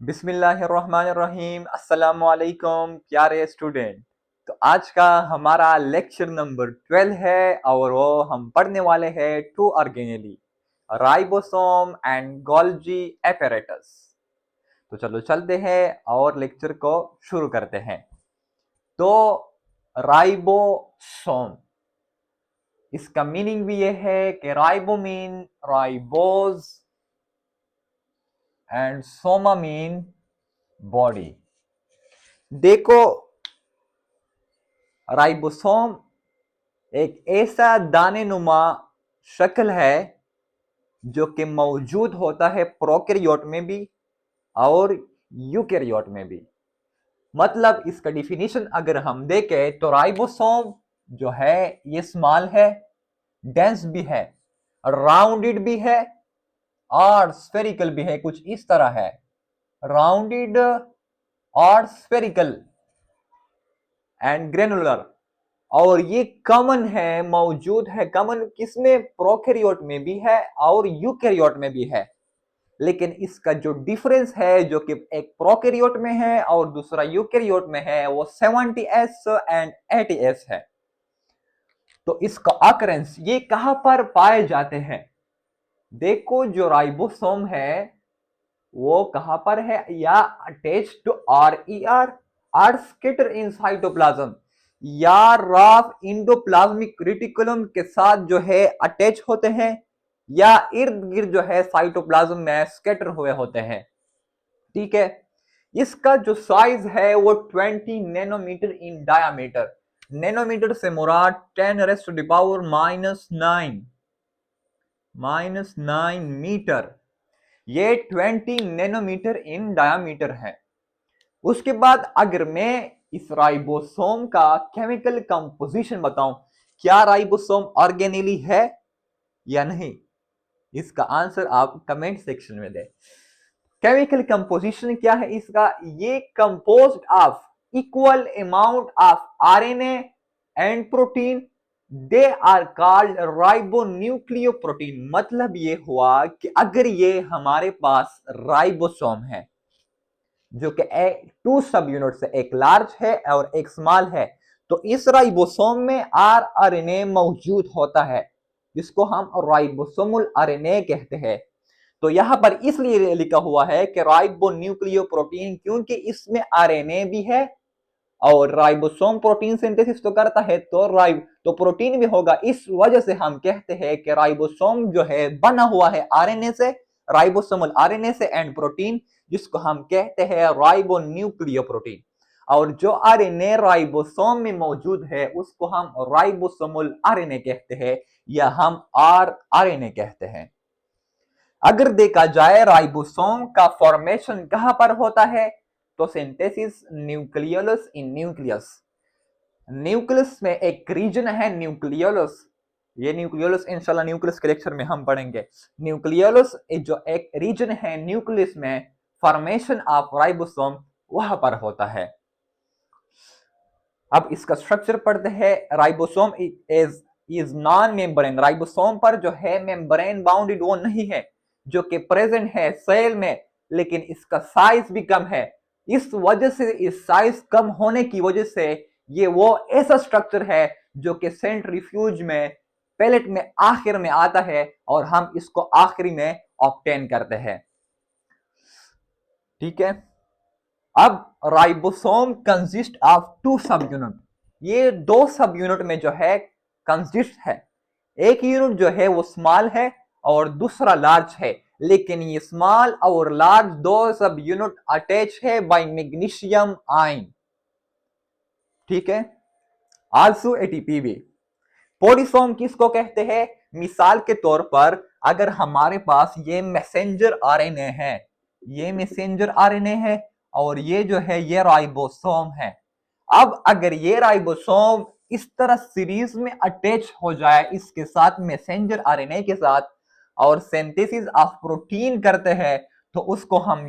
बिस्मिल्लाहिर्रहमानिर्रहीम। अस्सलाम वालेकुम प्यारे स्टूडेंट। तो आज का हमारा लेक्चर नंबर 12 है और वो हम पढ़ने वाले हैं two organelle, ribosome and Golgi apparatus. तो चलो चलते हैं और लेक्चर को शुरू करते हैं। तो राइबोसोम, इसका मीनिंग भी ये है कि ribo mean ribose and Soma mean body. देखो, राइबोसोम एक ऐसा दाने नुमा शक्ल है जो कि मौजूद होता है प्रोकैरियोट में भी और यूकैरियोट में भी। मतलब इसका डिफिनीशन अगर हम देखें तो राइबोसोम जो है ये स्मॉल है, डेंस भी है, राउंडेड भी है और स्फेरिकल भी है। कुछ इस तरह है, राउंडेड और स्फेरिकल एंड ग्रेनुलर। और ये कॉमन है, मौजूद है। कॉमन किसमें? प्रोकैरियोट में भी है और यूकैरियोट में भी है। लेकिन इसका जो डिफरेंस है, जो कि एक प्रोकैरियोट में है और दूसरा यूकैरियोट में है, वो 70s एंड 80s है। तो इसका ऑकरेंस ये कहां पर पाए जाते हैं? देखो, जो राइबोसोम है वो कहां पर है? या attach to or scatter in cytoplasm, या राफ इंडोप्लाज्मिक रेटिकुलम के साथ जो है अटैच होते हैं, या इर्द गिर्द जो है साइटोप्लाज्म में स्कैटर हुए होते हैं। ठीक है, इसका जो साइज है वो 20 नैनोमीटर इन डायामीटर। नैनोमीटर से मुराद 10⁻⁹ मीटर। ये 20 नैनोमीटर इन डायामीटर है। उसके बाद अगर मैं इस राइबोसोम का केमिकल कंपोजिशन बताऊं, क्या राइबोसोम ऑर्गेनेली है या नहीं, इसका आंसर आप कमेंट सेक्शन में दें। केमिकल कंपोजिशन क्या है इसका? ये composed of equal amount of RNA and protein, they are called ribonucleoprotein. मतलब ये हुआ कि अगर ये हमारे पास राइबोसोम है जो कि टू सब यूनिट से, एक लार्ज है और एक स्मॉल है, तो इस राइबोसोम में आरएनए मौजूद होता है जिसको हम राइबोसोमल आरएनए कहते हैं। तो यहां पर इसलिए लिखा हुआ है कि राइबोन्यूक्लियोप्रोटीन, क्योंकि इसमें आरएनए भी है और राइबोसोम प्रोटीन सिंथेसिस तो करता है, तो प्रोटीन भी होगा। इस वजह से हम कहते हैं कि राइबोसोम जो है बना हुआ है आरएनए से, राइबोसोमल आरएनए से एंड प्रोटीन, जिसको हम कहते हैं राइबोन्यूक्लियोप्रोटीन। और जो आरएनए राइबोसोम में मौजूद है उसको हम राइबोसोमल आरएनए कहते हैं, या हम आरएनए कहते हैं। अगर देखा जाए राइबोसोम का फॉर्मेशन कहां पर होता है, तो सिंथेसिस न्यूक्लियोलस इन न्यूक्लियस। न्यूक्लियस में एक रीजन है न्यूक्लियोलस। ये न्यूक्लियोलस इंशाल्लाह न्यूक्लियस के लेक्चर में हम पढ़ेंगे। न्यूक्लियोलस जो एक रीजन है न्यूक्लियस में, फॉर्मेशन ऑफ राइबोसोम वहां पर होता है। अब इसका स्ट्रक्चर पढ़ते हैं। Ribosome is non membrane. Ribosome पर जो है मेम्ब्रेन बाउंडेड वो नहीं है, जो कि प्रेजेंट है सेल में, लेकिन इसका साइज भी कम है। इस वजह से, इस साइज कम होने की वजह से ये वो ऐसा स्ट्रक्चर है जो कि सेंट्रीफ्यूज में, पैलेट में आखिर में आता है और हम इसको आखिरी में ऑब्टेन करते हैं। ठीक है, अब ribosome consist of two subunit. ये दो सब यूनिट में जो है कंसिस्ट है। एक यूनिट जो है वो स्मॉल है और दूसरा लार्ज है, लेकिन ये स्मॉल और लार्ज दो सब यूनिट अटैच है बाय मैग्नीशियम आयन। ठीक है, आल्सो एटीपी भी। पॉलीसोम किसको कहते हैं? मिसाल के तौर पर अगर हमारे पास ये मैसेंजर आरएनए है, ये मैसेंजर आरएनए है और ये जो है ये राइबोसोम है। अब अगर ये राइबोसोम इस तरह सीरीज में अटैच हो जाए इसके साथ, मैसेंजर आरएनए के साथ, और सिंथेसिस ऑफ प्रोटीन करते हैं, तो उसको हम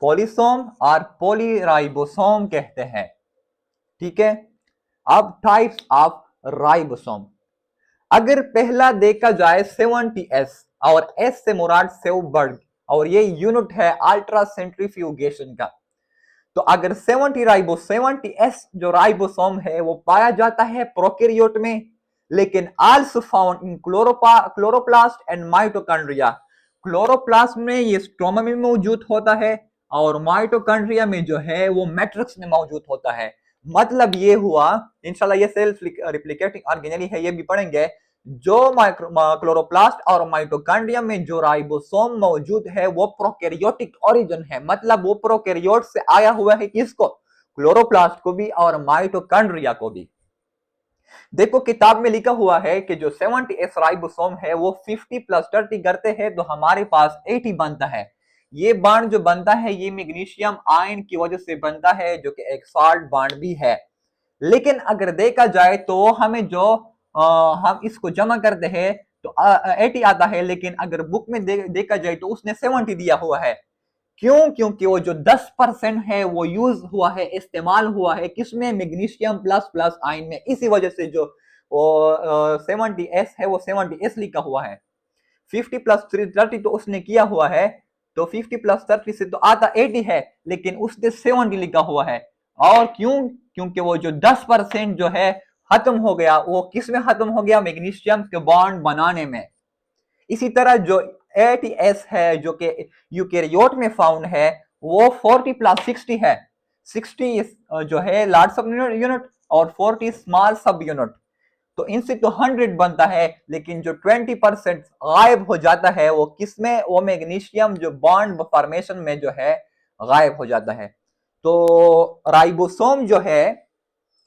पॉलीसोम और पॉलीराइबोसोम कहते हैं। ठीक है, अब टाइप्स ऑफ राइबोसोम। अगर पहला देखा जाए 70s, और एस से मुराद सेव वर्ड और ये यूनिट है अल्ट्रा सेंट्रीफ्यूगेशन का। तो अगर 70 जो राइबोसोम है वो पाया जाता है प्रोकैरियोट में, लेकिन also found in chloroplast and mitochondria. Chloroplast में ये स्ट्रोमा में मौजूद होता है और माइटोकॉन्ड्रिया में जो है वो मैट्रिक्स में मौजूद होता है। मतलब ये हुआ, इंशाल्लाह ये सेल्फ रिप्लिकेटिंग ऑर्गेनेली है, ये भी पढ़ेंगे। जो क्लोरोप्लास्ट और माइटोकॉन्ड्रिया में जो राइबोसोम मौजूद है वो प्रोकैरियोटिक ओरिजिन है, मतलब वो प्रोकैरियोट से आया हुआ है। किसको? क्लोरोप्लास्ट को भी और माइटोकॉन्ड्रिया को भी। देखो किताब में लिखा हुआ है कि जो 70s राइबोसोम है वो 50+30 करते हैं तो हमारे पास 80 बनता है। ये बांड जो बनता है ये मैग्नीशियम आयन की वजह से बनता है, जो कि एक साल्ट बांड भी है। लेकिन अगर देखा जाए तो हमें जो हम इसको जमा करते हैं तो 80 आता है, लेकिन अगर बुक में देखा जाए तो उसने 70 दिया हुआ है। क्यों? क्योंकि वो जो 10% है वो यूज हुआ है, इस्तेमाल हुआ है किसमें? मैग्नीशियम प्लस प्लस आयन में। इसी वजह से जो वो 70s है वो 70s लिखा हुआ है। 50+30 तो उसने किया हुआ है, तो 50+30 से तो आता 80 है, लेकिन उसने 70 लिखा हुआ है। और क्यों? क्योंकि वो जो 10% जो है खत्म हो गया, वो किस में खत्म हो गया? मैग्नीशियम के बॉन्ड बनाने में। इसी तरह जो 80s है जो कि यूकेरियोट में फाउंड है वो 40+60 है। 60 जो है लार्ज सब यूनिट और 40 स्मॉल सब यूनिट। तो इनसे तो 100 बनता है, लेकिन जो 20% गायब हो जाता है वो किसमें? वो मैग्नीशियम जो बॉन्ड फॉर्मेशन में जो है गायब हो जाता है। तो राइबोसोम जो है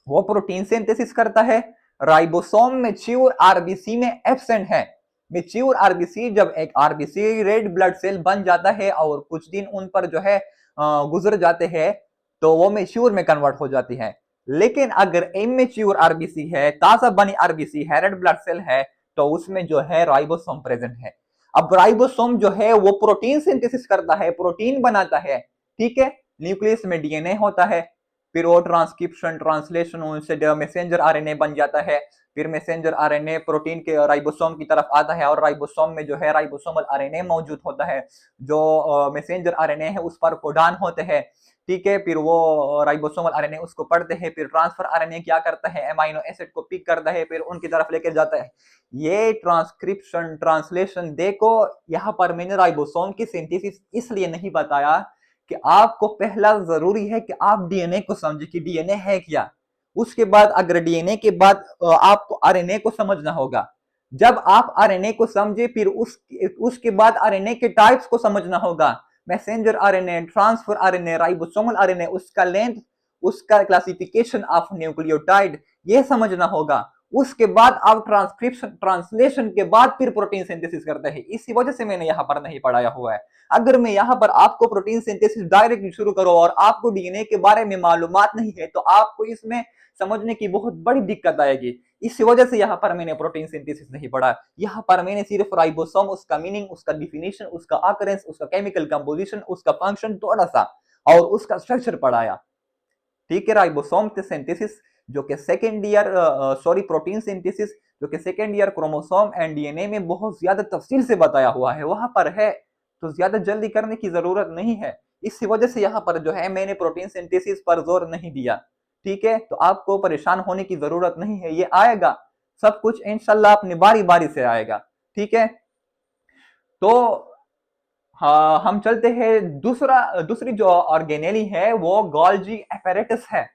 वो प्रोटीन सिंथेसिस करता है। राइबोसोम मैच्योर आरबीसी में एब्सेंट है। मैच्योर आरबीसी, जब एक आरबीसी रेड ब्लड सेल बन जाता है और कुछ दिन उन पर जो है गुजर जाते हैं तो वो मैच्योर में कन्वर्ट हो जाती है। लेकिन अगर इमेच्योर आरबीसी है, ताजा बनी आरबीसी है, रेड ब्लड सेल है, तो उसमें जो है राइबोसोम प्रेजेंट है। अब राइबोसोम जो है वो प्रोटीन सिंथेसिस करता है, प्रोटीन बनाता है। ठीक है, न्यूक्लियस में डीएनए होता है, फिर वो ट्रांसक्रिप्शन ट्रांसलेशन उनसे मैसेंजर आरएनए बन जाता है। फिर मैसेंजर आरएनए प्रोटीन के राइबोसोम की तरफ आता है और राइबोसोम में जो है राइबोसोमल आरएनए मौजूद होता है। जो मैसेंजर आरएनए है उस पर कोडान होते हैं। ठीक है, फिर वो राइबोसोमल आरएनए उसको पढ़ते हैं, फिर ट्रांसफर आरएनए क्या करता है? अमाइनो एसिड को पिक करता है, फिर उनकी तरफ लेकर जाता है। ये ट्रांसक्रिप्शन ट्रांसलेशन देखो, यहाँ पर मैंने राइबोसोम की सिंथेसिस इसलिए नहीं बताया कि आपको पहला जरूरी है कि आप डीएनए को समझे कि डीएनए है क्या। उसके बाद अगर डीएनए के बाद आपको आरएनए को समझना होगा। जब आप आरएनए को समझे फिर उसके बाद आरएनए के टाइप्स को समझना होगा। Messenger RNA, transfer RNA, ribosomal RNA, उसका लेंथ, उसका क्लासिफिकेशन ऑफ न्यूक्लियोटाइड, ये समझना होगा। उसके बाद आप ट्रांसक्रिप्शन ट्रांसलेशन के बाद फिर प्रोटीन सिंथेसिस करते हैं। इसी वजह से मैंने यहाँ पर नहीं पढ़ाया हुआ है। अगर मैं यहाँ पर आपको प्रोटीन सिंथेसिस डायरेक्टली शुरू करूं और आपको डीएनए के बारे में मालूमात नहीं है तो आपको इसमें समझने की बहुत बड़ी दिक्कत आएगी। इस वजह से यहाँ पर मैंने प्रोटीन सिंथेसिस नहीं पढ़ा। यहाँ पर मैंने सिर्फ राइबोसोम, उसका मीनिंग, उसका डिफिनेशन, उसका ऑकरेंस, उसका केमिकल कंपोजिशन, उसका फंक्शन थोड़ा सा और उसका स्ट्रक्चर पढ़ाया। ठीक है, राइबोसोम सिंथेसिस जो कि सेकेंड ईयर प्रोटीन सिंथेसिस जो कि second year chromosome and DNA में बहुत ज्यादा तफसील से बताया हुआ है, वहां पर है, तो ज्यादा जल्दी करने की जरूरत नहीं है। इसी वजह से यहाँ पर जो है मैंने प्रोटीन सिंथेसिस पर जोर नहीं दिया। ठीक है, तो आपको परेशान होने की जरूरत नहीं है, ये आएगा सब कुछ इंशाल्लाह अपनी बारी बारी से आएगा। ठीक है, तो हाँ, हम चलते हैं दूसरी जो ऑर्गेनेली है वो गोल्जी एपेरेटस है।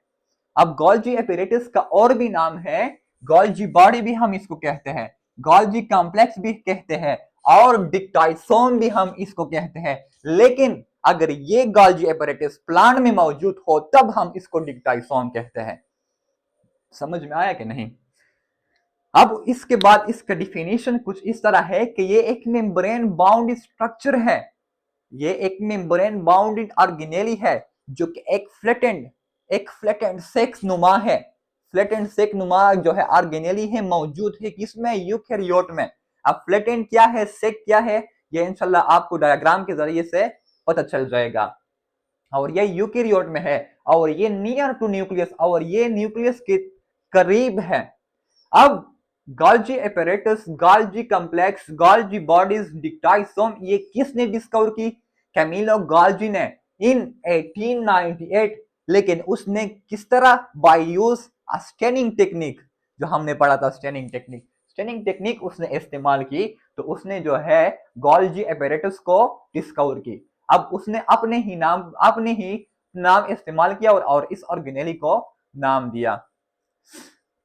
अब गोल्जी एपेरेटस का और भी नाम है, गोल्जी बॉडी भी हम इसको कहते हैं, गोल्जी कॉम्प्लेक्स भी कहते हैं और डिक्टाइसोम भी हम इसको कहते हैं। लेकिन अगर ये गोल्जी एपेरेटस प्लांट में मौजूद हो तब हम इसको डिक्टाइसोम कहते हैं। समझ में आया कि नहीं? अब इसके बाद इसका डिफिनेशन कुछ इस तरह है कि ये एक मेम्ब्रेन बाउंड स्ट्रक्चर है। ये एक मेम्ब्रेन बाउंडेड ऑर्गेनेली है जो कि एक फ्लैटेंड सेक्स नुमा है। फ्लैटेंड सेक नुमा जो है ऑर्गेनेली है, मौजूद है किसमें? यूकेरियोट में। अब फ्लैटेंड क्या है, सेक क्या है, ये इंशाल्लाह आपको डायग्राम के जरिए से पता चल जाएगा। और ये यूकेरियोट में है और ये नियर टू न्यूक्लियस और ये न्यूक्लियस के करीब है। अब Golgi apparatus, Golgi complex, Golgi bodies, dictyosome, ये किसने डिस्कवर की? कैमिलो गॉल्जी ने इन 1898, लेकिन उसने किस तरह, बाय यूज स्टेनिंग टेक्निक, जो हमने पढ़ा था स्टेनिंग टेक्निक, स्टेनिंग टेक्निक उसने इस्तेमाल की, तो उसने जो है गॉल्जी एपेरेटस को डिस्कवर की। अब उसने अपने ही नाम इस्तेमाल किया और इस ऑर्गेनेली को नाम दिया।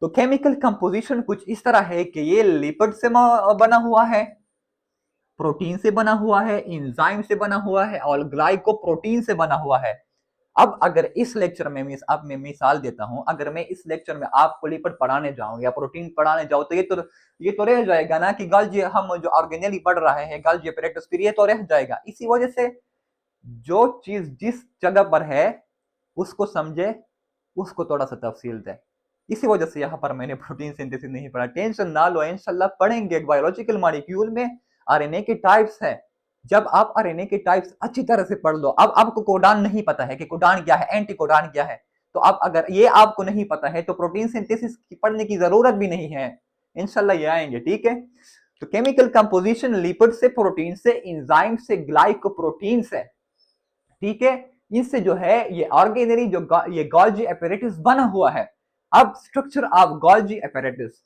तो केमिकल कंपोजिशन कुछ इस तरह है कि ये लिपिड से बना हुआ है, प्रोटीन से बना हुआ है, एंजाइम से बना हुआ है और ग्लाइकोप्रोटीन से बना हुआ है। अब अगर इस लेक्चर में अब मैं मिसाल देता हूं, अगर मैं इस लेक्चर में आपको लिपिड पढ़ाने जाऊं या प्रोटीन पढ़ाने जाऊं, तो ये तो रह जाएगा ना कि गॉल्जी, हम जो ऑर्गेनेली पढ़ रहे हैं गॉल्जी एपेरेटस, फिर ये तो रह जाएगा। इसी वजह से जो चीज जिस जगह पर है उसको समझे, उसको थोड़ा सा तफसील दे। इसी वजह से यहाँ पर मैंने प्रोटीन सिंथेसिस नहीं पढ़ा। टेंशन ना लो, इंशाल्लाह पढ़ेंगे। बायोलॉजिकल मॉलिक्यूल में आरएनए के टाइप्स है। जब आप आरएनए के टाइप्स अच्छी तरह से पढ़ लो, अब आपको कोडान नहीं पता है कि कोडान क्या है, एंटी कोडान क्या है, तो अब अगर ये आपको नहीं पता है तो प्रोटीन सिंथेसिस पढ़ने की जरूरत भी नहीं है। इंशाल्लाह ये आएंगे, ठीक है। तो केमिकल कंपोजिशन लिपिड से, प्रोटीन से, एंजाइम से, ग्लाइकोप्रोटीन से, ठीक है, इससे जो है ये ऑर्गेनरी जो ये गॉल्जी एपेरेटस बना हुआ है। अब स्ट्रक्चर ऑफ गॉल्जी एपेरेटस,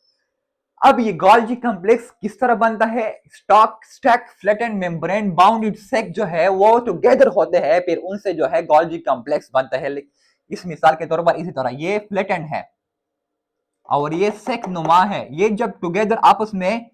अब ये गॉल्जी कॉम्प्लेक्स किस तरह बनता है, stock stack flattened membrane bounded sac जो है वो टुगेदर होते हैं, फिर उनसे जो है गॉल्जी कॉम्प्लेक्स बनता है। इस मिसाल के तौर पर इसी तरह ये फ्लैटेंड है और ये सेक नुमा है, ये जब टुगेदर आपस में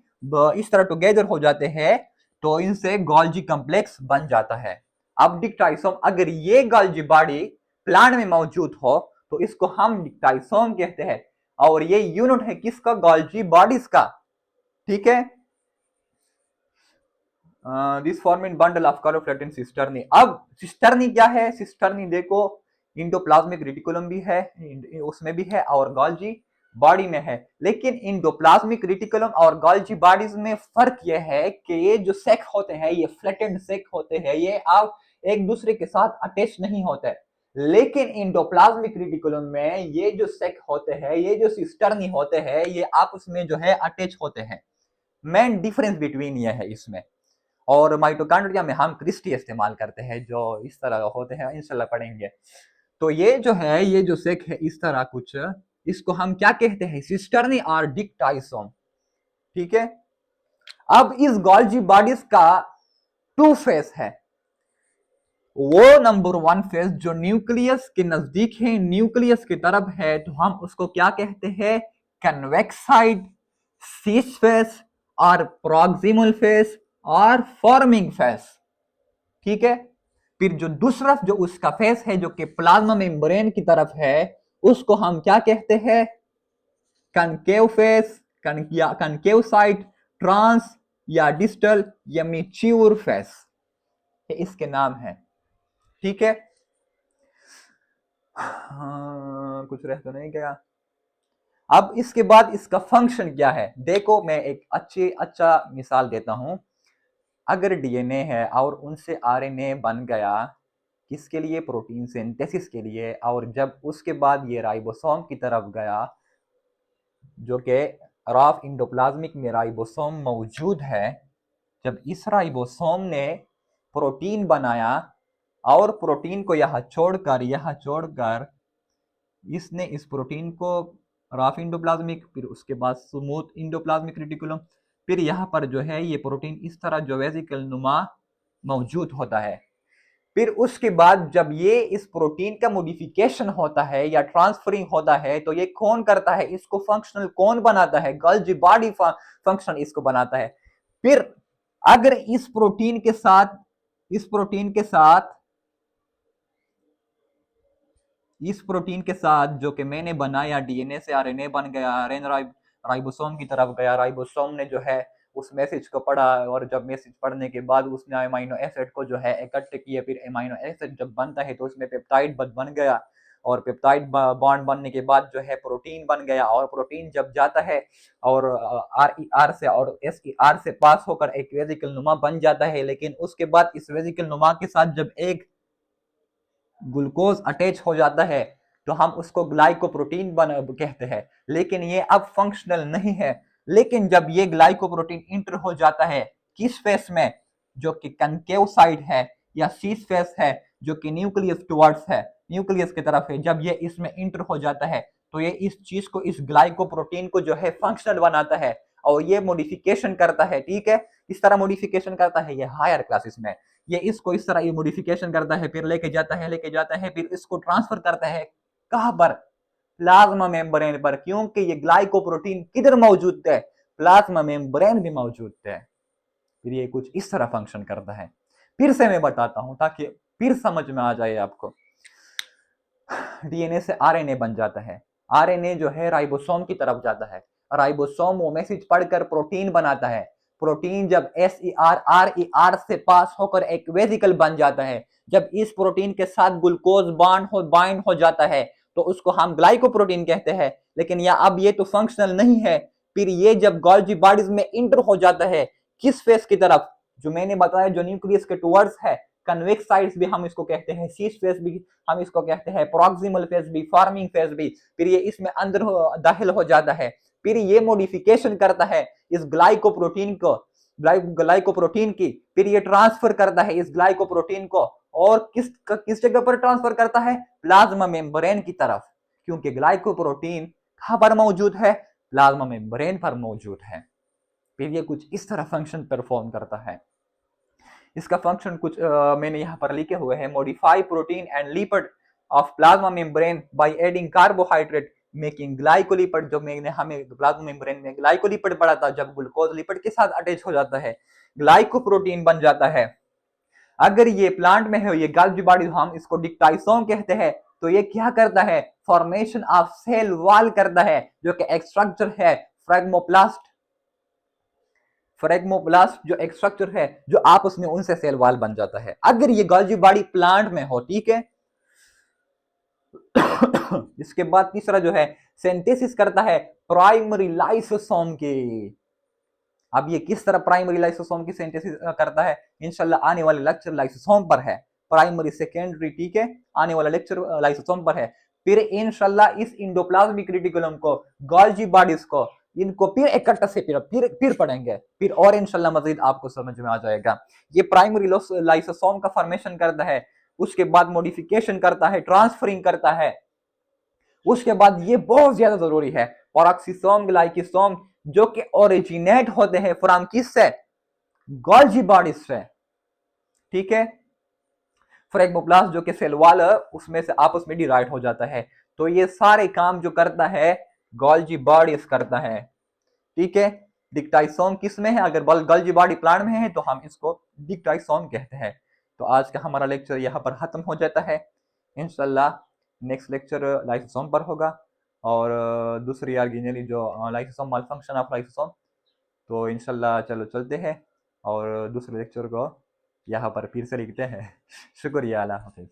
इस तरह टुगेदर हो जाते हैं तो इनसे गॉल्जी कॉम्प्लेक्स बन जाता है। अब डिक्टाइसोम, अगर ये गॉल्जी बॉडी प्लांट में मौजूद हो तो इसको हम डिक्टाइसोम कहते हैं और ये यूनिट है किसका, गॉल्जी बॉडीज का, ठीक है। This form in bundle of closely flattened cisternae. अब सिस्टर्नी क्या है, सिस्टर्नी देखो इंडोप्लाज्मिक रेटिकुलम भी है, उसमें भी है और गॉल्जी बॉडी में है। लेकिन इंडोप्लाज्मिक रेटिकुलम और गॉल्जी बॉडीज में फर्क यह है कि ये जो सेक होते हैं, ये फ्लैटेंड सेक होते हैं, ये आप एक दूसरे के साथ अटैच नहीं होते। लेकिन इंडोप्लाज्मिक रेटिकुलम में ये जो सेक होते हैं, ये जो सिस्टर्नी होते हैं, ये आपस में जो है अटैच होते हैं। मेन डिफरेंस बिटवीन ये है इसमें। और माइटोकॉन्ड्रिया में हम क्रिस्टी इस्तेमाल करते हैं जो इस तरह होते हैं, इंशाल्लाह पढ़ेंगे। तो ये जो है, ये जो सेक है इस तरह कुछ, इसको हम क्या कहते हैं, सिस्टर्नी और डिक्टाइसोम, ठीक है। अब इस गॉल्जी बॉडीज का टू फेस है। वो नंबर वन फेस जो न्यूक्लियस के नजदीक है, न्यूक्लियस की तरफ है, तो हम उसको क्या कहते हैं, कन्वेक्स साइड, सीस फेस और प्रॉक्सिमल फेस और फॉर्मिंग फेस, ठीक है। फिर जो दूसरा जो उसका फेस है जो कि प्लाज्मा मेम्ब्रेन की तरफ है, उसको हम क्या कहते हैं, concave face, concave side, trans या डिस्टल या मैच्योर फेस, इसके नाम है, ठीक है। हाँ, कुछ रह तो नहीं गया। अब इसके बाद इसका फंक्शन क्या है, देखो मैं एक अच्छा मिसाल देता हूं। अगर डीएनए है और उनसे आरएनए बन गया, किसके लिए, प्रोटीन सिंथेसिस के लिए, और जब उसके बाद ये राइबोसोम की तरफ गया, जो कि रॉफ इंडोप्लाज्मिक में राइबोसोम मौजूद है, जब इस राइबोसोम ने प्रोटीन बनाया और प्रोटीन को यहाँ छोड़कर इसने इस प्रोटीन को रॉफ इंडोप्लाज्मिक, फिर उसके बाद स्मूथ इंडोप्लाज्मिक रेटिकुलम, फिर यहाँ पर जो है ये प्रोटीन इस तरह जो वेसिकल नुमा मौजूद होता है। फिर उसके बाद जब ये इस प्रोटीन का मॉडिफिकेशन होता है या ट्रांसफरिंग होता है, तो ये कौन करता है, इसको फंक्शनल कौन बनाता है, गॉल्जी बॉडी फंक्शन इसको बनाता है। फिर अगर इस प्रोटीन के साथ जो कि मैंने बनाया, डीएनए से आरएनए बन गया, आरएनए राइबोसोम की तरफ गया, राइबोसोम ने जो है उस मैसेज को पढ़ा और जब मैसेज पढ़ने के बाद उसने अमीनो एसिड को जो है इकट्ठे किए, फिर अमीनो एसिड जब बनता है तो उसमें पेप्टाइड बन गया और पेप्टाइड बॉन्ड बनने के बाद जो है प्रोटीन बन गया, और प्रोटीन जब जाता है और आर से और आर से पास होकर एक वेसिकल नुमा बन जाता है। लेकिन उसके बाद इस वेसिकल नुमा के साथ जब एक ग्लूकोज अटैच हो जाता है तो हम उसको ग्लाइकोप्रोटीन कहते हैं, लेकिन ये अब फंक्शनल नहीं है। लेकिन जब ये ग्लाइकोप्रोटीन इंटर हो जाता है किस फेस में, जो कि कनकेव साइड है, या सीस फेस है जो कि न्यूक्लियस टुवर्ड्स है, न्यूक्लियस की तरफ है, जब ये इसमें इंटर हो जाता है तो ये इस चीज को, इस ग्लाइकोप्रोटीन को जो है फंक्शनल बनाता है और ये मॉडिफिकेशन करता है। ठीक है, इस तरह मॉडिफिकेशन करता है ये हायर क्लासेस में, ये इसको इस तरह ये मॉडिफिकेशन करता है, फिर लेके जाता है, फिर इसको ट्रांसफर करता है कहां पर, प्लाज्मा मेम्ब्रेन पर, क्योंकि ये ग्लाइकोप्रोटीन किधर मौजूद है, प्लाज्मा मेम्ब्रेन भी मौजूद है। फिर ये कुछ इस तरह फंक्शन करता है। फिर से मैं बताता हूं ताकि फिर समझ में आ जाए आपको। डीएनए से आरएनए बन जाता है, आरएनए जो है राइबोसोम की तरफ जाता है, राइबोसोम वो मैसेज पढ़कर प्रोटीन बनाता है, प्रोटीन जब एसईआर आरईआर से पास होकर एक वेसिकल बन जाता है, जब इस प्रोटीन के साथ ग्लूकोज बाइंड हो जाता है तो उसको हम ग्लाइकोप्रोटीन कहते हैं। लेकिन या अब ये तो फंक्शनल नहीं है, फिर ये जब गोल्जी बॉडीज में इंटर हो जाता है किस फेस की तरफ, जो मैंने बताया जो न्यूक्लियस के टुवर्ड्स है, कन्वेक्स साइड्स भी हम इसको कहते हैं, शीश फेस भी हम इसको कहते हैं, प्रोक्सिमल फेस भी, फॉर्मिंग फेस भी, फिर ये इसमें अंदर दाखिल हो जाता है, फिर ये मॉडिफिकेशन करता है इस ग्लाइकोप्रोटीन को, ग्लाइकोप्रोटीन की, फिर ये ट्रांसफर करता है इस ग्लाइकोप्रोटीन को, और किस जगह पर ट्रांसफर करता है, प्लाज्मा मेम्ब्रेन की तरफ, क्योंकि ग्लाइकोप्रोटीन कहां पर मौजूद है, प्लाज्मा मेम्ब्रेन पर मौजूद है। फिर ये कुछ इस तरह फंक्शन परफॉर्म करता है। इसका फंक्शन कुछ मैंने यहाँ पर लिखे हुए हैं, modify protein and lipid of plasma membrane by adding carbohydrate making glycolipid, जो मैंने हमें प्लाज्मा मेम्ब्रेन में ग्लाइकोलिपिड पढ़ा था, जब ग्लूकोज लिपिड के साथ अटैच हो जाता है ग्लाइकोप्रोटीन बन जाता है। अगर ये प्लांट में है, ये गोल्जी बॉडी, हम इसको डिक्टाइसोम कहते हैं, तो ये क्या करता है, फॉर्मेशन ऑफ सेल वॉल करता है, जो कि एक स्ट्रक्चर है फ्रेगमोप्लास्ट, फ्रेगमोप्लास्ट जो एक स्ट्रक्चर है जो आपस में उनसे सेल वॉल बन जाता है, अगर ये गोल्जी बॉडी प्लांट में हो। ठीक है, इसके बाद तीसरा जो है सिंथेसिस करता है प्राइमरी लाइसोसोम की। अब ये किस तरह प्राइमरी लाइसोसोम की सिंथेसिस करता है, इंशाल्लाह आने वाले लेक्चर लाइसोसोम पर है, प्राइमरी सेकेंडरी। ठीक है, आने वाला लेक्चर लाइसोसोम पर है। फिर इंशाल्लाह इस इंडोप्लाज्मिक रेटिकुलम को, गोल्जी बॉडीज को, इनको फिर इकट्ठा से फिर पढ़ेंगे, फिर और इंशाल्लाह मजीद आपको समझ में आ जाएगा। ये प्राइमरी लाइसोसोम का फॉर्मेशन करता है, उसके बाद मॉडिफिकेशन करता है, ट्रांसफरिंग करता है, उसके बाद ये बहुत ज्यादा जरूरी है पेरोक्सिसोम ग्लाइकोसोम, जो कि ओरिजिनेट होते हैं फ्रॉम किससे, गोल्जी बॉडीज से। ठीक है, फ्रेगमोप्लास्ट जो कि सेल वॉल उसमें से आपस में डिराइव हो जाता है। तो ये सारे काम जो करता है गोल्जी बॉडीज करता है। ठीक है, डिक्टाइसोम किस में है, अगर गोल्जी बॉडी प्लांट में है तो हम इसको डिक्टाइसोम कहते हैं। तो आज का हमारा लेक्चर यहाँ पर खत्म हो जाता है, इंशाल्लाह नेक्स्ट लेक्चर लाइसोसोम पर होगा, और दूसरी ऑर्गेनेली जो लाइसोसोम मालफंक्शन ऑफ लाइसोसोम। तो इंशाल्लाह चलो चलते हैं और दूसरे लेक्चर को यहाँ पर फिर से लिखते हैं। शुक्रिया, अल्लाह हाफिज़।